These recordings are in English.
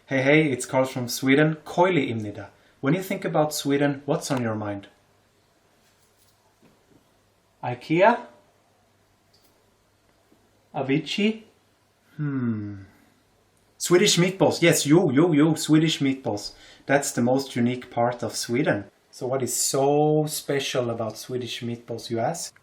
Hey, it's Carl from Sweden, 콜리에요. When you think about Sweden, what's on your mind? IKEA? Avicii? Swedish meatballs. Yes, Swedish meatballs. That's the most unique part of Sweden. So what is so special about Swedish meatballs, you ask?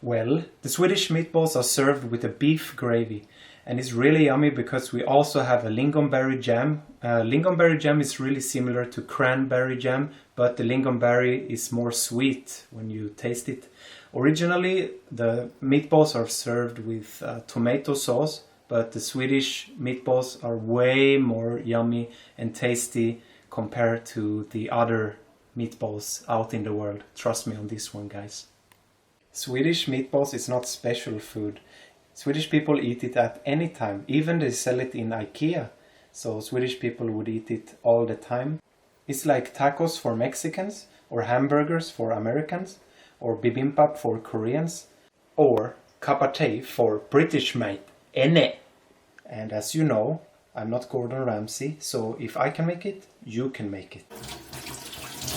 Well, the Swedish meatballs are served with a beef gravy. And it's really yummy because we also have a lingonberry jam. Lingonberry jam is really similar to cranberry jam, but the lingonberry is more sweet when you taste it. Originally, the meatballs are served with tomato sauce, but the Swedish meatballs are way more yummy and tasty compared to the other meatballs out in the world. Trust me on this one, guys. Swedish meatballs is not special food. Swedish people eat it at any time. Even they sell it in IKEA. So Swedish people would eat it all the time. It's like tacos for Mexicans, or hamburgers for Americans, or bibimbap for Koreans, or kapatei for British mate. Ene. And as you know, I'm not Gordon Ramsay, so if I can make it, you can make it.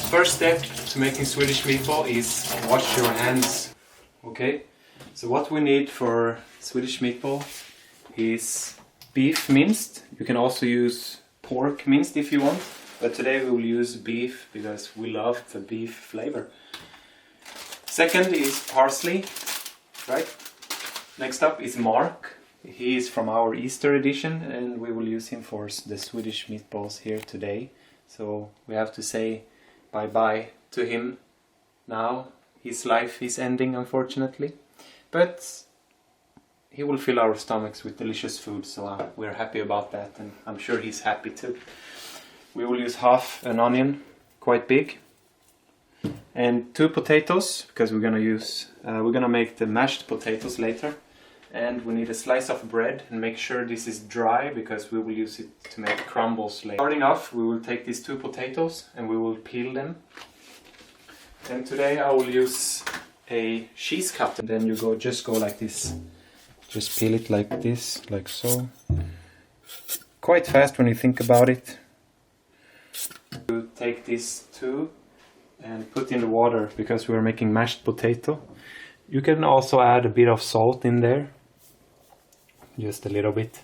First step to making Swedish meatball is wash your hands. Okay? So what we need for Swedish meatball is beef minced. You can also use pork minced if you want, but today we will use beef because we love the beef flavor. Second is parsley, right? Next up is Mark. He is from our Easter edition and we will use him for the Swedish meatballs here today. So we have to say bye-bye to him now. His life is ending, unfortunately. But he will fill our stomachs with delicious food, so we're happy about that, and I'm sure he's happy too. We will use half an onion, quite big, and 2 potatoes, because we're gonna make the mashed potatoes later. And we need a slice of bread, and make sure this is dry, because we will use it to make crumbles later. Starting off, we will take these 2 potatoes and we will peel them. And today I will use a cheese cutter. Then you just go like this. Just peel it like this, like so. Quite fast when you think about it. You take these 2 and put in the water because we're making mashed potato. You can also add a bit of salt in there. Just a little bit.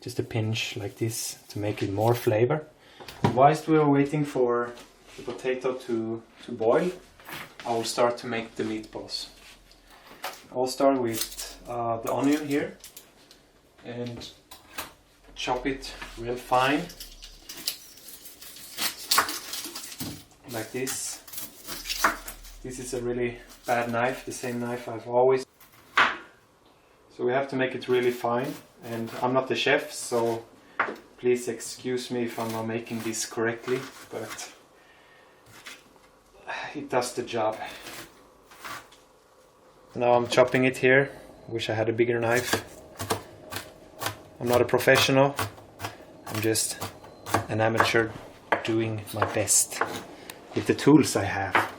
Just a pinch like this to make it more flavor. Whilst we're waiting for the potato to boil, I will start to make the meatballs. I'll start with the onion here and chop it real fine, like this. This is a really bad knife, the same knife I've always. So we have to make it really fine, and I'm not the chef, so please excuse me if I'm not making this correctly, but it does the job. Now I'm chopping it here. Wish I had a bigger knife. I'm not a professional. I'm just an amateur doing my best with the tools I have.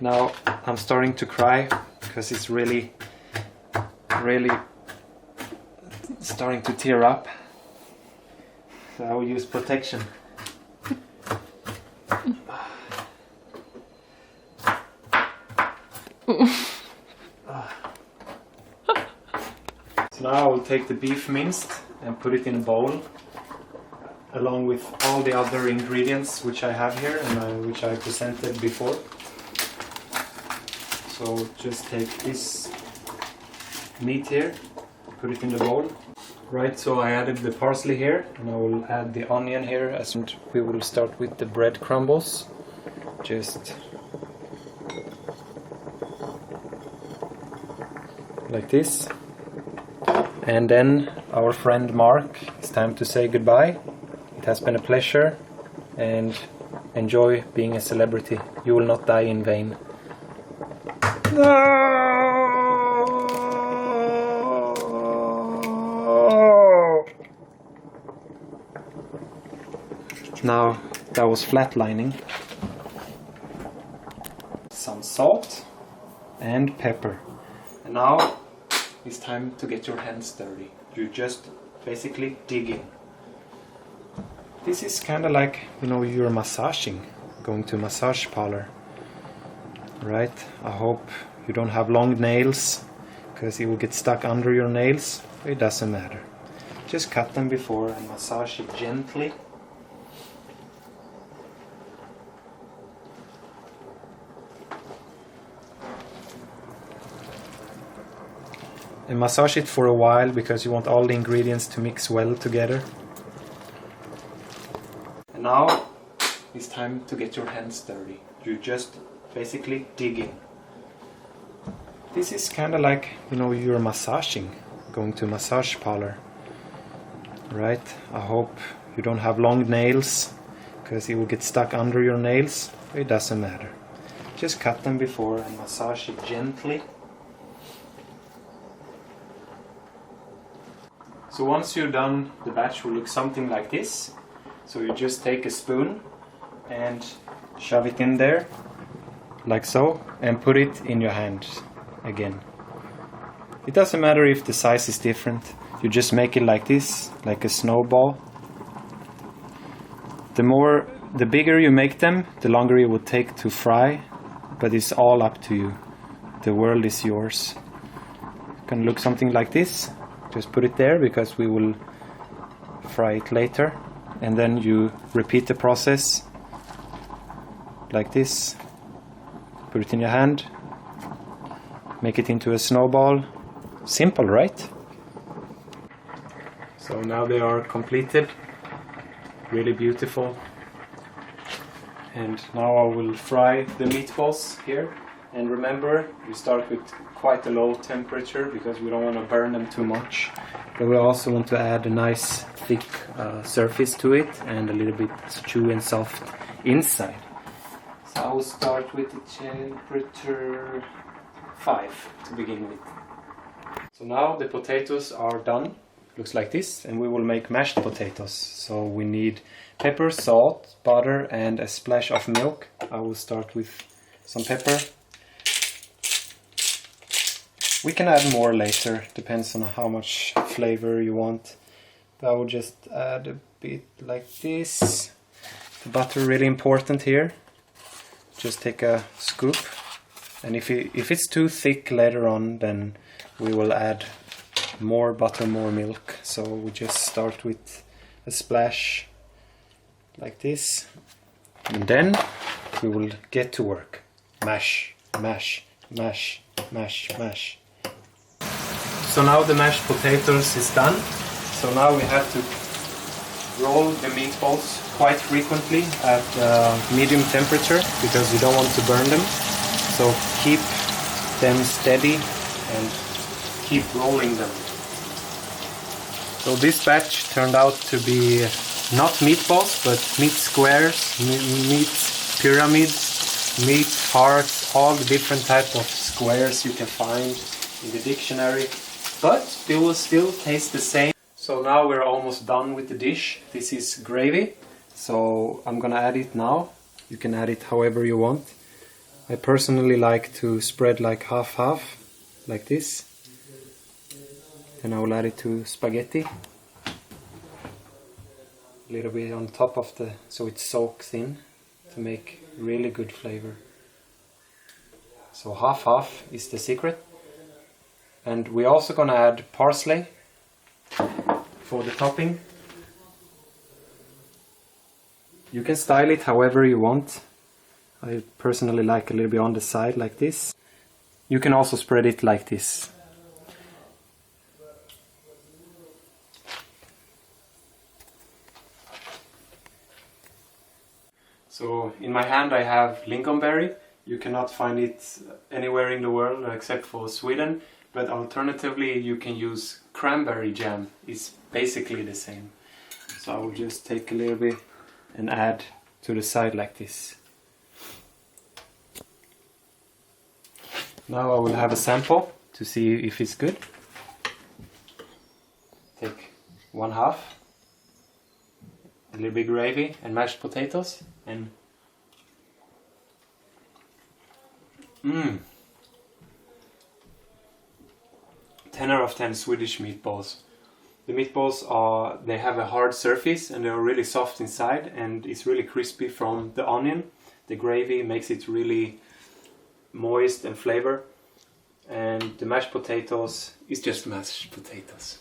Now I'm starting to cry because it's really starting to tear up. So I will use protection. So now I will take the beef minced and put it in a bowl along with all the other ingredients which I have here and which I presented before. So just take this meat here, put it in the bowl. Right, so I added the parsley here and I will add the onion here, and we will start with the bread crumbles. Just like this. And then our friend Mark, it's time to say goodbye. It has been a pleasure, and enjoy being a celebrity. You will not die in vain. No! Now that was flatlining. Some salt and pepper. And now it's time to get your hands dirty. You just basically dig in. This is kind of like, you know, you're massaging, going to a massage parlor, right? I hope you don't have long nails, because it will get stuck under your nails. It doesn't matter. Just cut them before and massage it gently. And massage it for a while because you want all the ingredients to mix well together. And now it's time to get your hands dirty. You just basically dig in. This is kind of like, you know, you're massaging, going to a massage parlor, right? I hope you don't have long nails because it will get stuck under your nails. It doesn't matter. Just cut them before and massage it gently. So once you're done, the batch will look something like this. So you just take a spoon and shove it in there, like so, and put it in your hand again. It doesn't matter if the size is different. You just make it like this, like a snowball. The bigger you make them, the longer it will take to fry, but it's all up to you. The world is yours. It can look something like this. Just put it there because we will fry it later, and then you repeat the process like this. Put it in your hand, make it into a snowball. Simple, right? So now they are completed, really beautiful. And now I will fry the meatballs here. And remember, we start with quite a low temperature because we don't want to burn them too much. But we also want to add a nice thick surface to it and a little bit chewy and soft inside. So I will start with the temperature 5 to begin with. So now the potatoes are done. Looks like this, and we will make mashed potatoes. So we need pepper, salt, butter and a splash of milk. I will start with some pepper. We can add more later, depends on how much flavor you want. But I will just add a bit like this. The butter really important here. Just take a scoop, and if it's too thick later on, then we will add more butter, more milk. So we just start with a splash like this, and then we will get to work. Mash, mash, mash, mash, mash. So now the mashed potatoes is done. So now we have to roll the meatballs quite frequently at medium temperature because we don't want to burn them. So keep them steady and keep rolling them. So this batch turned out to be not meatballs, but meat squares, meat pyramids, meat hearts, all the different types of squares you can find in the dictionary, but they will still taste the same. So now we're almost done with the dish. This is gravy, so I'm gonna add it now. You can add it however you want. I personally like to spread like half-half, like this. Then I will add it to spaghetti. A little bit on top of so it soaks in to make really good flavor. So half-half is the secret. And we're also gonna add parsley for the topping. You can style it however you want. I personally like a little bit on the side like this. You can also spread it like this. So in my hand I have lingonberry. You cannot find it anywhere in the world except for Sweden. But alternatively you can use cranberry jam. It's basically the same. So I will just take a little bit and add to the side like this. Now I will have a sample to see if it's good. Take 1/2, a little bit gravy and mashed potatoes, and 10 out of 10 Swedish meatballs. The meatballs they have a hard surface and they're really soft inside, and it's really crispy from the onion. The gravy makes it really moist and flavor. And the mashed potatoes is just mashed potatoes.